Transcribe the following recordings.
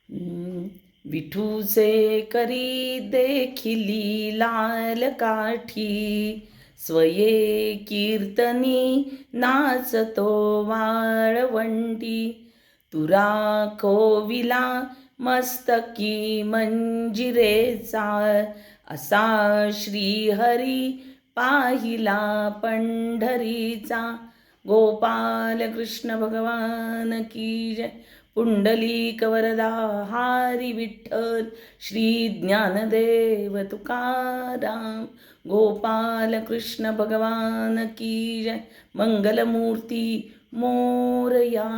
विठूचे करी देखिली लाल काठी, स्वये कीर्तनी नाचतो वाळवंटी. तुरा खोविला मस्तकी मंजिरेचा, असा श्रीहरी पाहिला पंढरीचा. गोपाल कृष्ण भगवान की जय. पुंडलिक वरदा हरी विठ्ठल, श्री ज्ञानदेव तुकाराम. गोपाल कृष्ण भगवान की जय. मंगलमूर्ती मोरया.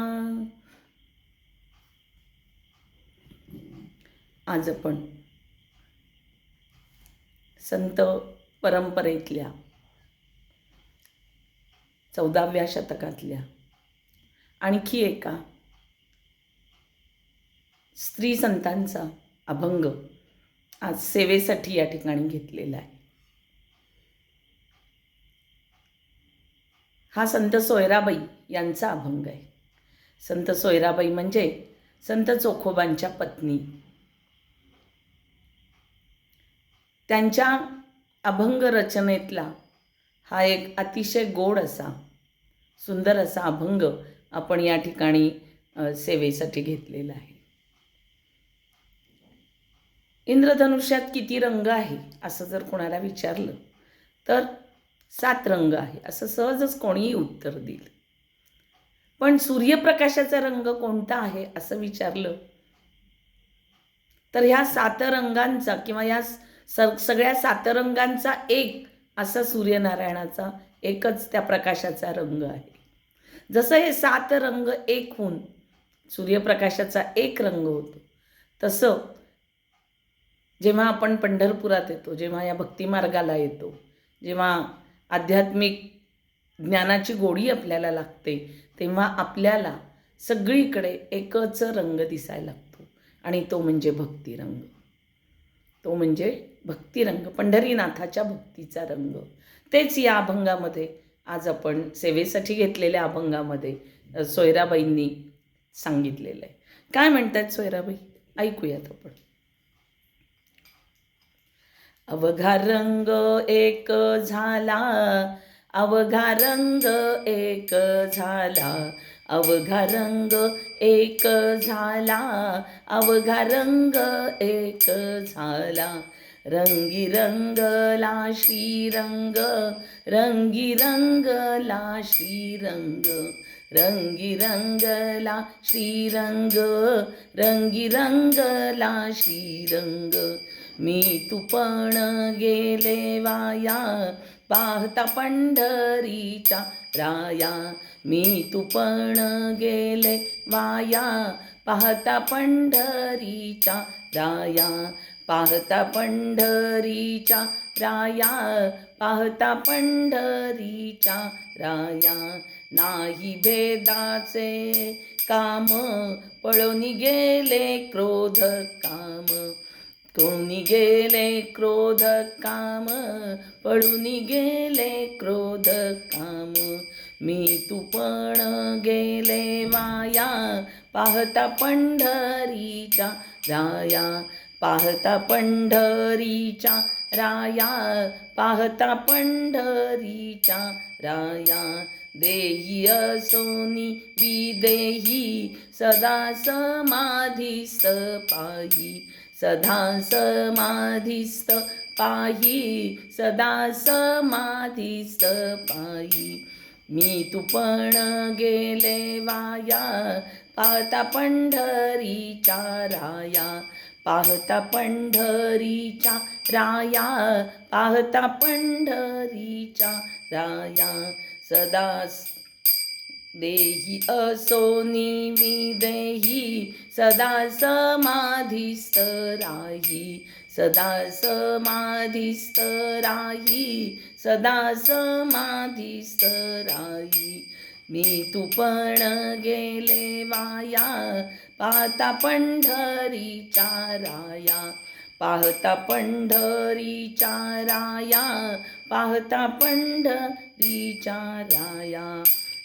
आज आपण संत परंपरेतल्या 14व्या शतकातल्या आणखी एका स्त्री संतांचा अभंग आज सेवेसाठी या ठिकाणी घेतलेला आहे. हा संत सोयराबाई यांचा अभंग आहे. संत सोयराबाई म्हणजे संत चोखोबांच्या पत्नी. त्यांच्या अभंग रचनेतला हा एक अतिशय गोड असा सुंदर असा अभंग आपण या ठिकाणी सेवेसाठी घेतलेला आहे. इंद्रधनुष्यात किती रंग आहे असं जर कोणाला विचारलं तर 7 रंग आहे असं सहजच कोणीही उत्तर देईल. पण सूर्यप्रकाशाचा रंग कोणता आहे असं विचारलं तर ह्या 7 रंगांचा किंवा या सगळ्या 7 रंगांचा एक असा सूर्यनारायणाचा एकच त्या प्रकाशाचा रंग आहे. जसं हे 7 रंग एक होऊन सूर्यप्रकाशाचा एक रंग होतो, तसं जेव्हा आपण पंढरपुरात येतो, जेव्हा या भक्तिमार्गाला येतो, जेव्हा आध्यात्मिक ज्ञानाची गोडी आपल्याला लागते, तेव्हा आपल्याला सगळीकडे एकच रंग दिसायला लागतो आणि तो म्हणजे भक्तिरंग. तो म्हणजे भक्तिरंग, पंढरीनाथाच्या भक्तीचा रंग. तेच या अभंगामध्ये आज आपण सेवेसाठी घेतलेल्या अभंगामध्ये सोयराबाईंनी सांगितलेलं आहे. काय म्हणतात सोयराबाई ऐकूयात आपण. अवघा रंग एक झाला, अवघा रंग एक झाला, अवघा रंग एक झाला, अवघा रंग एक झाला. रंगी रंगला श्रीरंग, रंगी रंगला श्रीरंग, रंगी रंगला श्रीरंग, रंगी रंगला श्रीरंग. मी तू पण गेले वाया, पाहता पंढरीच्या राया. मी तू पण गेले वाया, पाहता पंढरीच्या राया, पाहता पंढरीच्या राया, पाहता पंढरीच्या राया. नाही भेदाचे काम, पळून गेले क्रोध काम, कोणी गेले क्रोध काम, पळून गेले क्रोध काम. मी तू पण गेले वाया, पाहता पंढरीच्या राया, पाहता पंढरीच्या राया, पाहता पंढरीच्या राया. देही असोनी विदेही, सदा समाधीस्थ पाही, सदा समाधीस्थ पाही, सदा समाधीस्थ पाही. मी तू पण गेले वाया, पाहता पंढरीच्या राया, पाहता पंढरीच्या राया, पाहता पंढरीच्या राया. सदा देही असोनी विदेही, सदा समाधीस्थ राही, सदा समाधीस्थ राही, सदा समाधीस्थ राही. मी तू पण गेले वाया, पाहता पंढरीच्या राया, पाहता पंढरीच्या राया, पाहता पंढरीच्या राया.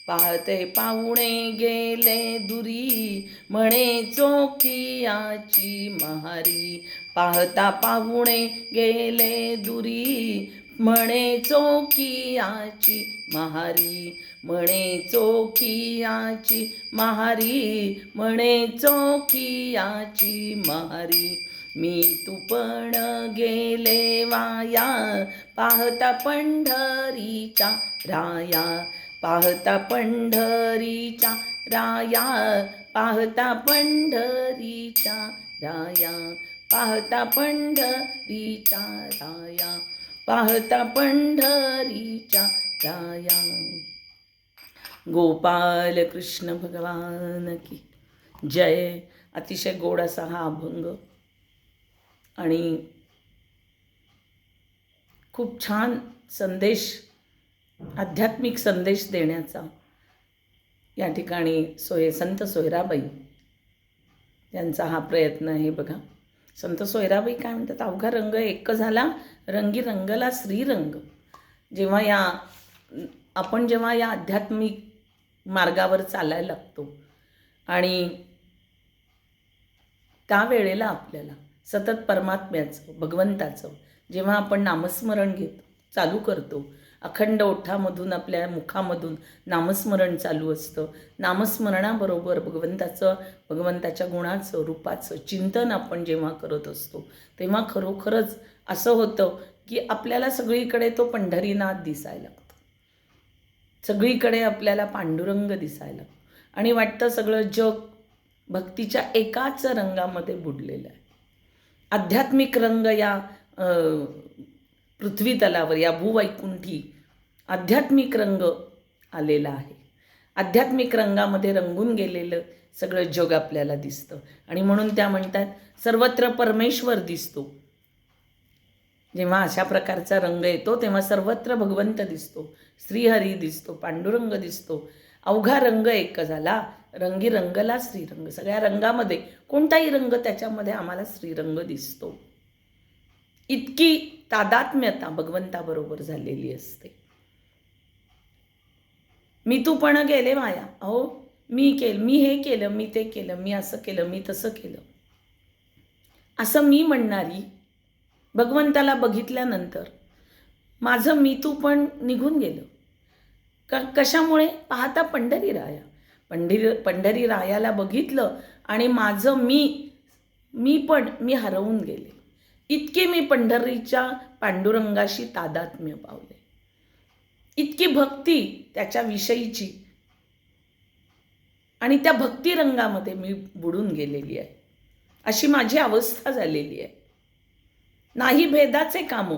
पाहते पाहुणे गेले दुरी, म्हणे चोखियाची महारी. पाहता पाहुणे गेले दुरी, म्हणे चोखियाची महारी. म्हणे चोखियाची महारी, म्हणे चोखियाची महारी. मी तू पण गेले वाया, पाहता पंढरीच्या राया. पाहता पंढरीच्या राया, पाहता पंढरीच्या राया. पाहता पंढरीच्या राया, पाहता पंढरीच्या राया. गोपाल कृष्ण भगवान की जय. अतिशय गोड असा हा अभंग आणि खूप छान संदेश, आध्यात्मिक संदेश देण्याचा या ठिकाणी संत सोयराबाई यांचा हा प्रयत्न आहे. बघा, संत सोयराबाई काय म्हणतात, अवघा रंग एक झाला, रंगी रंगला श्रीरंग. जेव्हा आपण या आध्यात्मिक मार्गावर चालायला लागतो आणि त्यावेळेला आपल्याला सतत परमात्म्याचं, भगवंताचं जेव्हा आपण नामस्मरण घेतो, चालू करतो, अखंड ओठामधून, आपल्या मुखामधून नामस्मरण चालू असतं. नामस्मरणाबरोबर भगवंताच्या गुणाचं, रूपाचं चिंतन आपण जेव्हा करत असतो, तेव्हा खरोखरच असं होतं की आपल्याला सगळीकडे तो पंढरीनाथ दिसायला लागतो. सगळीकडे आपल्याला पांडुरंग दिसायला लागतो आणि वाटतं सगळं जग भक्तीच्या एकाच रंगामध्ये बुडलेलं आहे. आध्यात्मिक रंग या पृथ्वी तलावर, या भूवैकुंठी आध्यात्मिक रंग आलेला आहे. आध्यात्मिक रंगामध्ये रंगून गेलेलं सगळं जग आपल्याला दिसतं आणि म्हणून त्या म्हणतात सर्वत्र परमेश्वर दिसतो. जेव्हा अशा प्रकारचा रंग येतो तेव्हा सर्वत्र भगवंत दिसतो, श्रीहरी दिसतो, पांडुरंग दिसतो. अवघा रंग एक झाला, रंगी रंगला श्रीरंग. सगळ्या रंगामध्ये कोणताही रंग त्याच्यामध्ये आम्हाला श्रीरंग दिसतो. इतकी तादात्म्यता भगवंताबरोबर झालेली असते. मी तू पण गेले माया, अहो मी हे केलं, मी ते केलं, मी असं केलं, मी तसं केलं, असं मी म्हणणारी भगवंताला बघितल्यानंतर माझं मी तू पण निघून गेलं. कशामुळे? पाहता पंढरी राया. पंढरी रायाला बघितलं आणि माझं मी हरवून गेले. इतके मी पंढरीच्या पांडुरंगाशी तादात्म्य पावले, इतकी भक्ती त्याच्याविषयीची आणि त्या भक्तिरंगामध्ये मी बुडून गेलेली आहे. अशी माझी अवस्था झालेली आहे. नाही भेदाचे काम,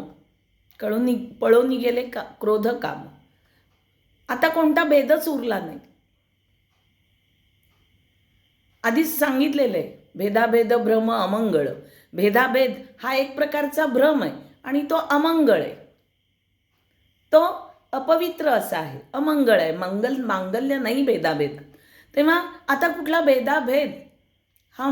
पळून गेले क्रोध काम. आता कोणता भेदच उरला नाही. आधीच सांगितलेलं आहे, भेदाभेद भ्रम अमंगळ. भेदाभेद हा एक प्रकारचा भ्रम आहे आणि तो अमंगळ आहे, तो अपवित्र असा आहे, अमंगळ आहे. मांगल्य नाही भेदाभेद. तेव्हा आता कुठला भेदाभेद? हा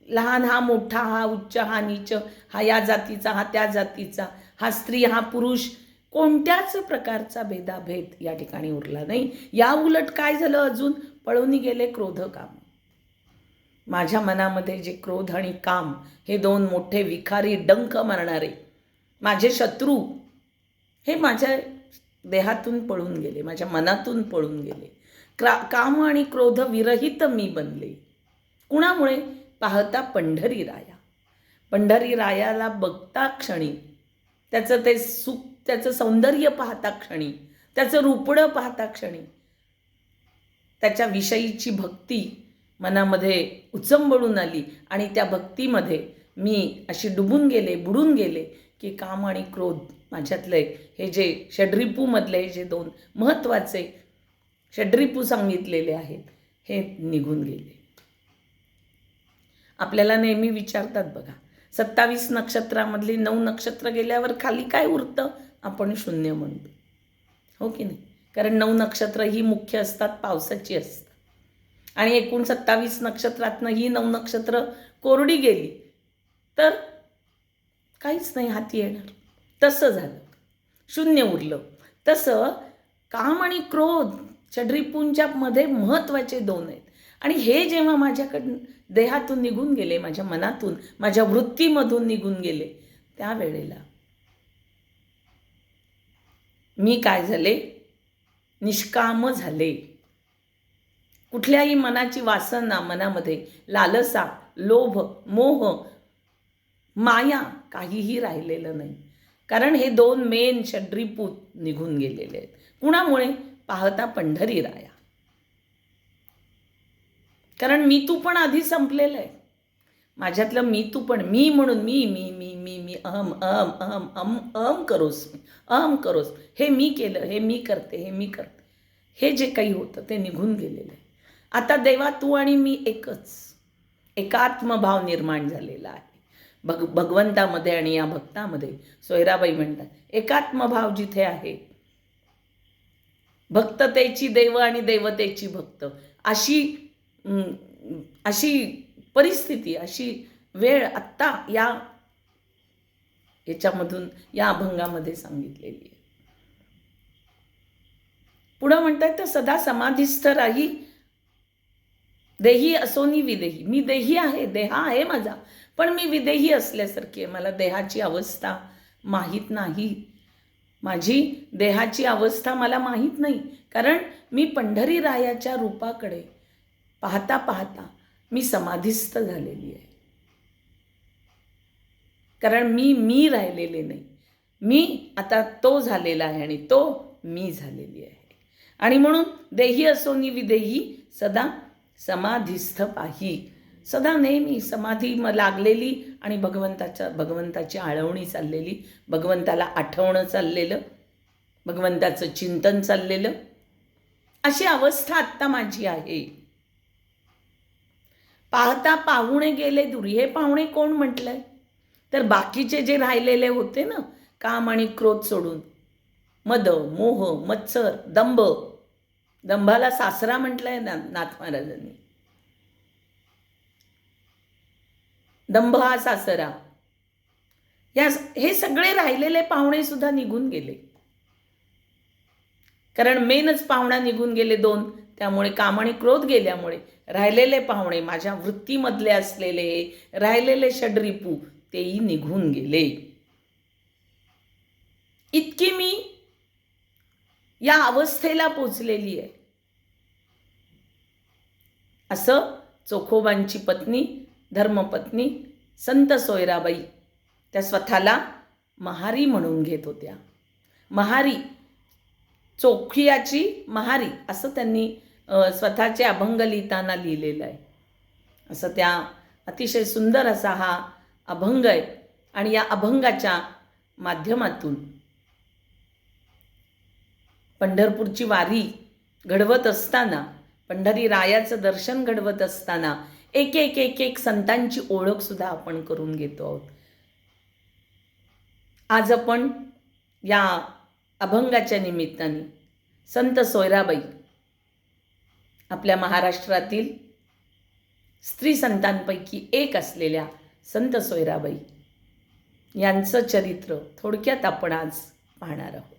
लहान हा मोठा, हा उच्च हा नीच, हा या जातीचा हा त्या जातीचा, हा स्त्री हा पुरुष, कोणत्याच प्रकारचा भेदाभेद या ठिकाणी उरला नाही. या उलट काय झालं, अजून पळून गेले क्रोध काम. माझ्या मनामध्ये जे क्रोध आणि काम हे दोन मोठे विखारी डंक मारणारे माझे शत्रू, हे माझ्या देहातून पळून गेले, माझ्या मनातून पळून गेले. काम आणि क्रोध विरहित मी बनले. कुणामुळे? पाहता पंढरी राया. पंढरी रायाला बघता क्षणी, त्याचं ते सुख, त्याचं सौंदर्य पाहता क्षणी, त्याचं रूपडं पाहता क्षणी त्याच्याविषयीची भक्ती मनामध्ये उचंबळून आली आणि त्या भक्तीमध्ये मी अशी बुडून गेले की काम आणि क्रोध माझ्यातले हे जे षड्रिपूमधले जे दोन महत्त्वाचे षड्रिपू सांगितलेले आहेत हे निघून गेले. आपल्याला नेहमी विचारतात बघा, 27 नक्षत्रामधली 9 नक्षत्र गेल्यावर खाली काय उरतं? आपण शून्य म्हणतो, हो की नाही? कारण 9 नक्षत्र ही मुख्य असतात, पावसाची असतात आणि एकूण 27 नक्षत्रातनं ही 9 नक्षत्र कोरडी गेली तर काहीच नाही हाती येणार. तसं झालं, शून्य उरलं. तसं काम आणि क्रोध षड्रिपूंच्या मध्ये महत्त्वाचे 2 आहेत. आणि हे जेव्हा माझ्याकडून देहातून निघून गेले, माझ्या मनातून, माझ्या वृत्तीमधून निघून गेले, त्यावेळेला मी काय झाले, निष्काम झाले. कुठल्याही मनाची वासना, मनामध्ये लालसा, लोभ, मोह, माया काहीही राहिलेलं नाही. कारण हे 2 मेन षड्रिपूत निघून गेलेले आहेत. कुणामुळे? पाहता पंढरी राया. कारण मी तू पण आधी संपलेलं आहे. माझ्यातलं मी तू पण, मी म्हणून मी मी मी मी मी अहम अहम अहम अहम अहम करोस, अहम करोस, हे मी केलं, हे मी करते, हे मी करते, हे जे काही होतं ते निघून गेलेलं आहे. आता देवा तू आणि मी एकच, एकात्मभाव निर्माण झालेला आहे. भगवंतामध्ये आणि या भक्तामध्ये. सोयराबाई म्हणतात, एकात्मभाव जिथे आहे, भक्ततेची देव आणि देवतेची भक्त, अशी परिस्थिती, अशी वेळ आत्ता याच्यामधून, या अभंगामध्ये सांगितलेली आहे. पुढं म्हणतात, तर सदा समाधिस्थ राही, देही असोनी विदेही. मी देही आहे, देहा आहे माझा, पण मी विदेही असल्यासारखी आहे. मला देहाची अवस्था माहीत नाही. माझी देहाची अवस्था मला माहीत नाही. कारण मी पंढरी रायाच्या रूपाकडे पाहता पाहता मी समाधिस्थ झालेली आहे. कारण मी राहिलेले नाही. मी आता तो झालेला आहे आणि तो मी झालेली आहे. आणि म्हणून देही असोनी विदेही, सदा समाधिस्थ पाही. सदा नेहमी समाधी लागलेली आणि भगवंताची आळवणी चाललेली, भगवंताला आठवणं चाललेलं, भगवंताचं चिंतन चाललेलं, अशी अवस्था आत्ता माझी आहे. पाहता पाहुणे गेले दुरी. हे पाहुणे कोण म्हटलंय? तर बाकीचे जे राहिलेले होते ना, काम आणि क्रोध सोडून, मद, मोह, मत्सर, दंभ. दंभाला सासरा म्हटलंय नाथ महाराजांनी. दंभ हा सासरा. हे सगळे राहिलेले पाहुणे सुद्धा निघून गेले. कारण मेनच पाहुणा निघून गेले 2. त्यामुळे काम आणि क्रोध गेल्यामुळे राहिलेले पाहुणे, माझ्या वृत्तीमधले असलेले राहिलेले षड्रिपू, तेही निघून गेले. इतकी मी या अवस्थेला पोचलेली आहे. असं चोखोबांची पत्नी, धर्मपत्नी संत सोयराबाई, त्या स्वतःला महारी म्हणून घेत होत्या. महारी, चोखियाची महारी, असं त्यांनी स्वतःचे अभंग लिहिताना लिहिलेलं आहे. असं त्या अतिशय सुंदर असा हा अभंग आहे. आणि या अभंगाच्या माध्यमातून पंढरपूरची वारी घडवत असताना, पंढरी रायाचं दर्शन घडवत असताना एक एक एक एक संतांची ओळख सुद्धा आपण करून घेतो आहोत. आज आपण या अभंगाच्या निमित्ताने संत सोयराबाई, आपल्या महाराष्ट्रातील स्त्री संतांपैकी एक असलेल्या संत सोयराबाई यांचं चरित्र थोडक्यात आपण आज पाहणार आहोत.